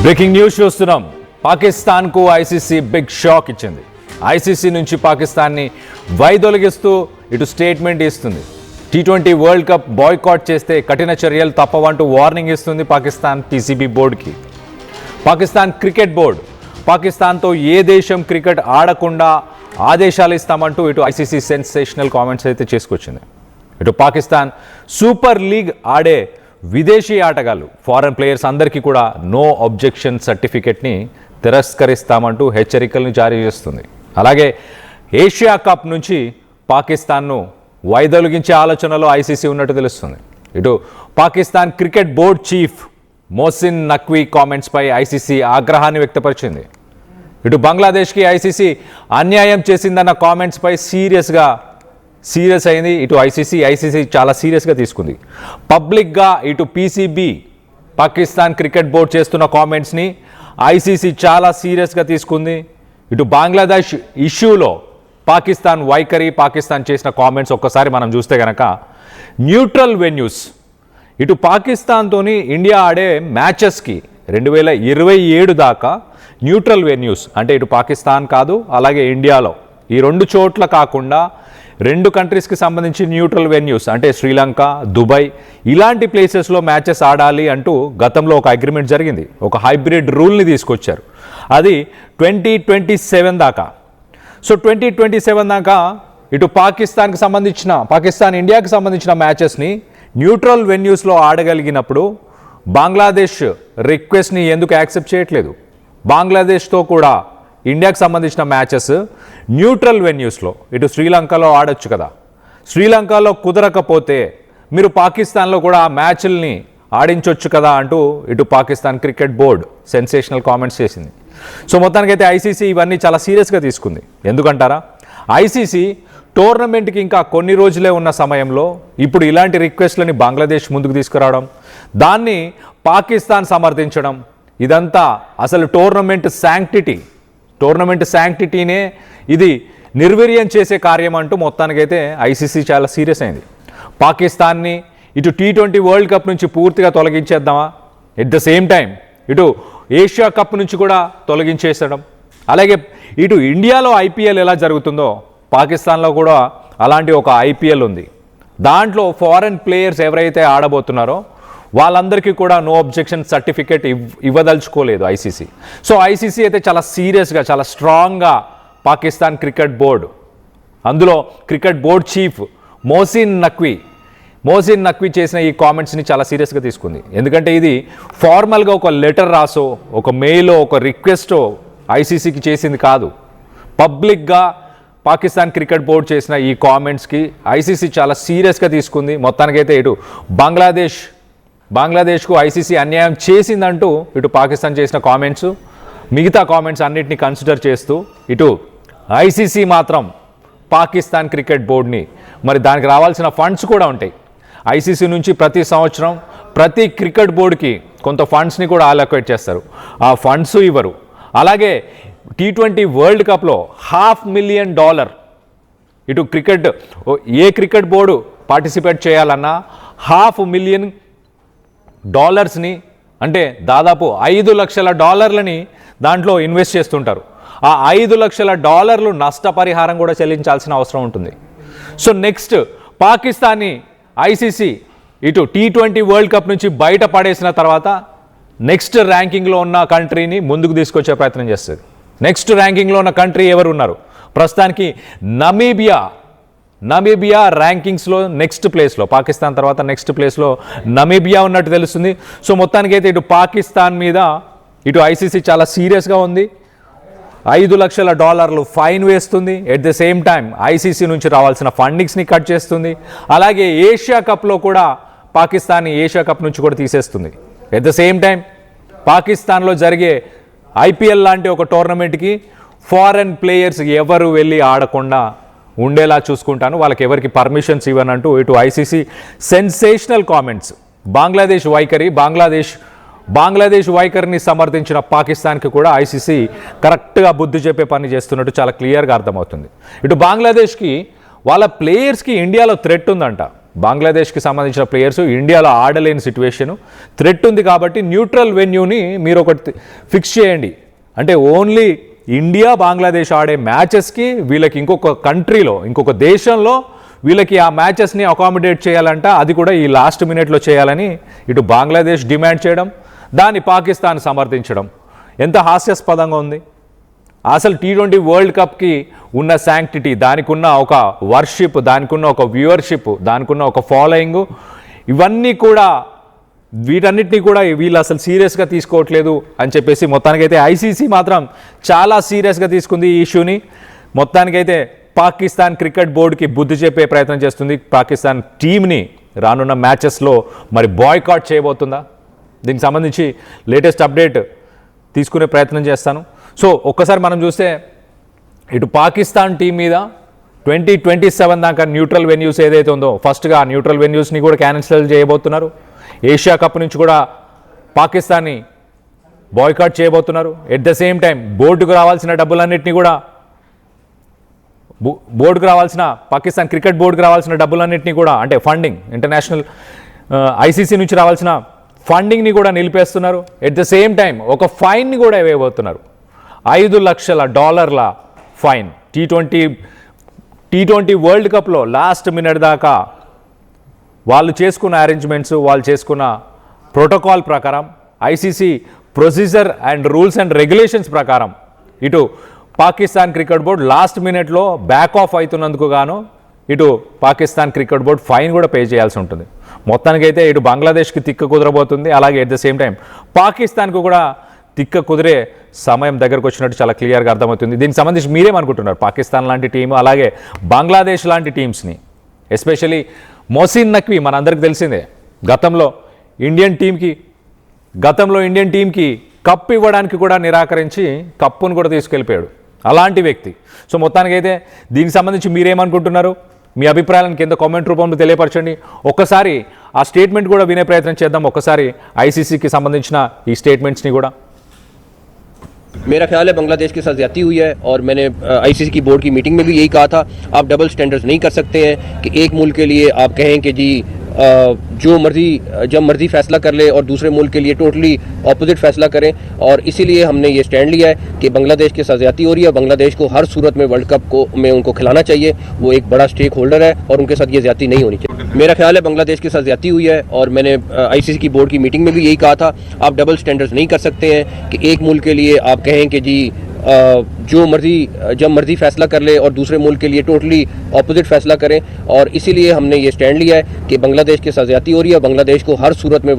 Breaking news చూస్తున్నాం. పాకిస్తాన్కు ICC big shock ఇచ్చింది. ఐసీసీ నుంచి పాకిస్తాన్ని వైదొలగిస్తూ ఇటు స్టేట్మెంట్ ఇస్తుంది. T20 వరల్డ్ కప్ బాయ్కాట్ చేస్తే కఠిన చర్యలు తప్పవంటూ వార్నింగ్ ఇస్తుంది పాకిస్తాన్ పీసీబీ బోర్డుకి. పాకిస్తాన్ క్రికెట్ బోర్డు పాకిస్తాన్తో ఏ దేశం క్రికెట్ ఆడకుండా ఆదేశాలు ఇస్తామంటూ ఇటు ఐసీసీ సెన్సేషనల్ కామెంట్స్ అయితే చేసుకొచ్చింది. ఇటు పాకిస్తాన్ సూపర్ లీగ్ ఆడే విదేశీ ఆటగాళ్ళు ఫారెన్ ప్లేయర్స్ అందరికీ కూడా నో అబ్జెక్షన్ సర్టిఫికెట్ని తిరస్కరిస్తామంటూ హెచ్చరికలను జారీ చేస్తుంది. అలాగే ఏషియా కప్ నుంచి పాకిస్తాన్ను వైదొలిగించే ఆలోచనలో ఐసీసీ ఉన్నట్టు తెలుస్తుంది. ఇటు Pakistan cricket board chief Mohsin Naqvi కామెంట్స్పై ఐసీసీ ఆగ్రహాన్ని వ్యక్తపరిచింది. ఇటు బంగ్లాదేశ్కి ఐసీసీ అన్యాయం చేసిందన్న కామెంట్స్పై సీరియస్ అయింది. ఇటు ఐసీసీ చాలా సీరియస్గా తీసుకుంది. పబ్లిక్గా ఇటు పీసీబీ పాకిస్తాన్ క్రికెట్ బోర్డ్ చేస్తున్న కామెంట్స్ని ఐసీసీ చాలా సీరియస్గా తీసుకుంది. ఇటు బంగ్లాదేశ్ ఇష్యూలో పాకిస్తాన్ వైఖరి, పాకిస్తాన్ చేసిన కామెంట్స్ ఒక్కసారి మనం చూస్తే కనుక న్యూట్రల్ వెన్యూస్ ఇటు పాకిస్తాన్తోని ఇండియా ఆడే మ్యాచెస్కి 2027 దాకా న్యూట్రల్ వెన్యూస్ అంటే ఇటు పాకిస్తాన్ కాదు అలాగే ఇండియాలో ఈ రెండు చోట్ల కాకుండా రెండు కంట్రీస్కి సంబంధించి న్యూట్రల్ వెన్యూస్ అంటే శ్రీలంక, దుబాయ్ ఇలాంటి ప్లేసెస్లో మ్యాచెస్ ఆడాలి అంటూ గతంలో ఒక అగ్రిమెంట్ జరిగింది. ఒక హైబ్రిడ్ రూల్ని తీసుకొచ్చారు. అది 2027 దాకా. సో 2027 దాకా ఇటు పాకిస్తాన్ ఇండియాకి సంబంధించిన మ్యాచెస్ని న్యూట్రల్ వెన్యూస్లో ఆడగలిగినప్పుడు బంగ్లాదేశ్ రిక్వెస్ట్ని ఎందుకు యాక్సెప్ట్ చేయట్లేదు? బంగ్లాదేశ్తో కూడా ఇండియాకి సంబంధించిన మ్యాచెస్ న్యూట్రల్ వెన్యూస్లో ఇటు శ్రీలంకలో ఆడొచ్చు కదా. శ్రీలంకలో కుదరకపోతే మీరు పాకిస్తాన్లో కూడా ఆ మ్యాచ్ల్ని ఆడించవచ్చు కదా అంటూ ఇటు Pakistan cricket board sensational comments చేసింది. సో మొత్తానికైతే ఐసీసీ ఇవన్నీ చాలా సీరియస్గా తీసుకుంది. ఎందుకంటారా? ఐసీసీ టోర్నమెంట్కి ఇంకా కొన్ని రోజులే ఉన్న సమయంలో ఇప్పుడు ఇలాంటి రిక్వెస్ట్లని బంగ్లాదేశ్ ముందుకు తీసుకురావడం, దాన్ని పాకిస్తాన్ సమర్థించడం, ఇదంతా అసలు టోర్నమెంట్ శాంక్టిటీనే ఇది నిర్వీర్యం చేసే కార్యం అంటూ మొత్తానికైతే ఐసీసీ చాలా సీరియస్ అయింది. పాకిస్తాన్ని ఇటు T20 వరల్డ్ కప్ నుంచి పూర్తిగా తొలగించేద్దామా, ఎట్ ద సేమ్ టైం ఇటు ఏషియా కప్ నుంచి కూడా తొలగించేసడం, అలాగే ఇటు ఇండియాలో ఐపీఎల్ ఎలా జరుగుతుందో పాకిస్తాన్లో కూడా అలాంటి ఒక ఐపీఎల్ ఉంది. దాంట్లో ఫారెన్ ప్లేయర్స్ ఎవరైతే ఆడబోతున్నారో వాళ్ళందరికీ కూడా నో అబ్జెక్షన్ సర్టిఫికేట్ ఇవ్వదలుచుకోలేదు ఐసీసీ. సో ఐసీసీ అయితే చాలా సీరియస్గా చాలా స్ట్రాంగ్గా పాకిస్తాన్ క్రికెట్ బోర్డు, అందులో cricket board chief Mohsin Naqvi చేసిన ఈ కామెంట్స్ని చాలా సీరియస్గా తీసుకుంది. ఎందుకంటే ఇది ఫార్మల్గా ఒక లెటర్ రాసో ఒక మెయిలో ఒక రిక్వెస్టో ఐసీసీకి చేసింది కాదు. పబ్లిక్గా పాకిస్తాన్ క్రికెట్ బోర్డు చేసిన ఈ కామెంట్స్కి ఐసీసీ చాలా సీరియస్గా తీసుకుంది. మొత్తానికైతే ఇటు బంగ్లాదేశ్కు ఐసీసీ అన్యాయం చేసిందంటూ ఇటు పాకిస్తాన్ చేసిన కామెంట్స్, మిగతా కామెంట్స్ అన్నిటిని కన్సిడర్ చేస్తూ ఇటు ఐసీసీ మాత్రం పాకిస్తాన్ క్రికెట్ బోర్డుని మరి దానికి రావాల్సిన ఫండ్స్ కూడా ఉంటాయి. ఐసీసీ నుంచి ప్రతి సంవత్సరం ప్రతి క్రికెట్ బోర్డుకి కొంత ఫండ్స్ని కూడా అలొకేట్ చేస్తారు. ఆ ఫండ్స్ ఇవ్వరు. అలాగే T20 వరల్డ్ కప్లో $500,000 ఇటు ఏ క్రికెట్ బోర్డు పార్టిసిపేట్ చేయాలన్నా $500,000 అంటే దాదాపు $5 లక్షల దాంట్లో ఇన్వెస్ట్ చేస్తుంటారు. ఆ $5 లక్షల నష్టపరిహారం కూడా చెల్లించాల్సిన అవసరం ఉంటుంది. సో నెక్స్ట్ పాకిస్తాన్ని ఐసీసీ ఇటు T20 వరల్డ్ కప్ నుంచి బయట పడేసిన తర్వాత నెక్స్ట్ ర్యాంకింగ్లో ఉన్న కంట్రీని ముందుకు తీసుకొచ్చే ప్రయత్నం చేస్తుంది. నెక్స్ట్ ర్యాంకింగ్లో ఉన్న కంట్రీ ఎవరు ఉన్నారు? ప్రస్తుతానికి నమీబియా ర్యాంకింగ్స్లో నెక్స్ట్ ప్లేస్లో, పాకిస్తాన్ తర్వాత నెక్స్ట్ ప్లేస్లో నమీబియా ఉన్నట్టు తెలుస్తుంది. సో మొత్తానికైతే ఇటు పాకిస్తాన్ మీద ఇటు ఐసీసీ చాలా సీరియస్గా ఉంది. $5 లక్షల ఫైన్ వేస్తుంది. At the same time ICC నుంచి రావాల్సిన ఫండింగ్స్ని కట్ చేస్తుంది. అలాగే ఏషియా కప్లో కూడా పాకిస్తాన్ని ఏషియా కప్ నుంచి కూడా తీసేస్తుంది. ఎట్ ద సేమ్ టైం పాకిస్తాన్లో జరిగే ఐపీఎల్ లాంటి ఒక టోర్నమెంట్కి ఫారెన్ ప్లేయర్స్ ఎవరు వెళ్ళి ఆడకుండా ఉండేలా చూసుకుంటాను, వాళ్ళకి ఎవరికి పర్మిషన్స్ ఇవ్వనంటూ ఇటు ఐసీసీ సెన్సేషనల్ కామెంట్స్. బంగ్లాదేశ్ వైఖరిని సమర్థించిన పాకిస్తాన్కి కూడా ఐసీసీ కరెక్ట్గా బుద్ధి చెప్పే పని చేస్తున్నట్టు చాలా క్లియర్గా అర్థమవుతుంది. ఇటు బంగ్లాదేశ్కి వాళ్ళ ప్లేయర్స్కి ఇండియాలో థ్రెట్ ఉందంట. బంగ్లాదేశ్కి సంబంధించిన ప్లేయర్స్ ఇండియాలో ఆడలేని సిచ్యువేషను, థ్రెట్ ఉంది కాబట్టి న్యూట్రల్ వెన్యూని మీరు ఒకటి ఫిక్స్ చేయండి. అంటే ఓన్లీ ఇండియా బంగ్లాదేశ్ ఆడే మ్యాచెస్కి వీళ్ళకి ఇంకొక కంట్రీలో ఇంకొక దేశంలో వీళ్ళకి ఆ మ్యాచెస్ని అకామిడేట్ చేయాలంట, అది కూడా ఈ లాస్ట్ మినిట్లో చేయాలని ఇటు బంగ్లాదేశ్ డిమాండ్ చేయడం, దాన్ని పాకిస్తాన్ సమర్థించడం ఎంత హాస్యాస్పదంగా ఉంది. అసలు T20 వరల్డ్ కప్కి ఉన్న శాంక్టిటీ, దానికి ఉన్న ఒక వర్షిప్, దానికి ఉన్న ఒక వ్యూవర్షిప్, దానికి ఉన్న ఒక ఫాలోయింగ్, ఇవన్నీ కూడా వీటన్నిటినీ కూడా వీళ్ళు అసలు సీరియస్గా తీసుకోవట్లేదు అని చెప్పేసి మొత్తానికైతే ఐసీసీ మాత్రం చాలా సీరియస్గా తీసుకుంది ఈ ఇష్యూని. మొత్తానికైతే పాకిస్తాన్ క్రికెట్ బోర్డుకి బుద్ధి చెప్పే ప్రయత్నం చేస్తుంది. పాకిస్తాన్ టీంని రానున్న మ్యాచెస్లో మరి బాయ్కాట్ చేయబోతుందా? దీనికి సంబంధించి లేటెస్ట్ అప్డేట్ తీసుకునే ప్రయత్నం చేస్తాను. సో ఒక్కసారి మనం చూస్తే ఇటు పాకిస్తాన్ టీం మీద 2027 దాకా న్యూట్రల్ వెన్యూస్ ఏదైతే ఉందో, ఫస్ట్గా న్యూట్రల్ వెన్యూస్ని కూడా క్యాన్సిల్ చేయబోతున్నారు. ఏషియా కప్ నుంచి కూడా పాకిస్తాన్ని బాయ్కాట్ చేయబోతున్నారు. ఎట్ ద సేమ్ టైం బోర్డుకు రావాల్సిన డబ్బులన్నింటినీ కూడా పాకిస్తాన్ క్రికెట్ బోర్డుకు రావాల్సిన డబ్బులన్నింటినీ కూడా, అంటే ఫండింగ్, ఇంటర్నేషనల్ ఐసీసీ నుంచి రావాల్సిన ఫండింగ్ని కూడా నిలిపేస్తున్నారు. ఎట్ ద సేమ్ టైం ఒక ఫైన్ని కూడా వేయబోతున్నారు. $5 లక్షల ఫైన్. టీ20 వరల్డ్ కప్లో లాస్ట్ మినిట్ దాకా వాళ్ళు చేసుకున్న అరేంజ్మెంట్స్, వాళ్ళు చేసుకున్న ప్రోటోకాల్ ప్రకారం, ICC procedure and rules and regulations ప్రకారం ఇటు పాకిస్తాన్ క్రికెట్ బోర్డు లాస్ట్ మినిట్లో బ్యాక్ ఆఫ్ అవుతున్నందుకు గాను ఇటు పాకిస్తాన్ క్రికెట్ బోర్డు ఫైన్ కూడా పే చేయాల్సి ఉంటుంది. మొత్తానికైతే ఇటు బంగ్లాదేశ్కి తిక్క కుదరబోతుంది, అలాగే ఎట్ ద సేమ్ టైం పాకిస్తాన్కు కూడా తిక్క కుదిరే సమయం దగ్గరకు వచ్చినట్టు చాలా క్లియర్గా అర్థమవుతుంది. దీనికి సంబంధించి మీరేమనుకుంటున్నారు? పాకిస్తాన్ లాంటి టీము, అలాగే బంగ్లాదేశ్ లాంటి టీమ్స్ని, ఎస్పెషలీ మొహసిన్ నఖ్వీ మనందరికీ తెలిసిందే, గతంలో ఇండియన్ టీంకి కప్పు ఇవ్వడానికి కూడా నిరాకరించి కప్పును కూడా తీసుకెళ్ళిపోయాడు అలాంటి వ్యక్తి. సో మొత్తానికైతే దీనికి సంబంధించి మీరేమనుకుంటున్నారు? మీ అభిప్రాయాలను కింద కామెంట్ రూపంలో తెలియపరచండి. ఒక్కసారి ఆ స్టేట్మెంట్ కూడా వినే ప్రయత్నం చేద్దాం. ఒక్కసారి ఐసీసీకి సంబంధించిన ఈ స్టేట్మెంట్స్ని కూడా. मेरा ख्याल है बांग्लादेश के साथ ज्यादती हुई है और मैंने आईसीसी की बोर्ड की मीटिंग में भी यही कहा था, आप डबल स्टैंडर्ड्स नहीं कर सकते हैं कि एक मुल्क के लिए आप कहें कि जी जो मर्जी जब मर्जी फैसला कर ले और दूसरे मुल्क के लिए टोटली ऑपोजिट फैसला करें। और इसीलिए हमने ये स्टैंड लिया है कि बांग्लादेश के साथ ज्यादती हो रही है, बांग्लादेश को हर सूरत में वर्ल्ड कप में उनको खिलाना चाहिए, वो एक बड़ा स्टेक होल्डर है और उनके साथ ये ज्यादती नहीं होनी चाहिए। मेरा ख्याल है बांग्लादेश के साथ ज्यादती हुई है और मैंने आईसीसी की बोर्ड की मीटिंग में भी यही कहा था, आप डबल स्टैंडर्ड्स नहीं कर सकते हैं कि एक मुल्क के लिए आप कहें कि जी जो मर्जी जब मर्जी फैसला कर ले और दूसरे मुल्क के लिए टोटली ऑपोजिट फैसला करें। और इसीलिए हमने ये स्टैंड लिया है कि बांग्लादेश के साथ ज्यादती हो रही है, बांग्लादेश को हर सूरत में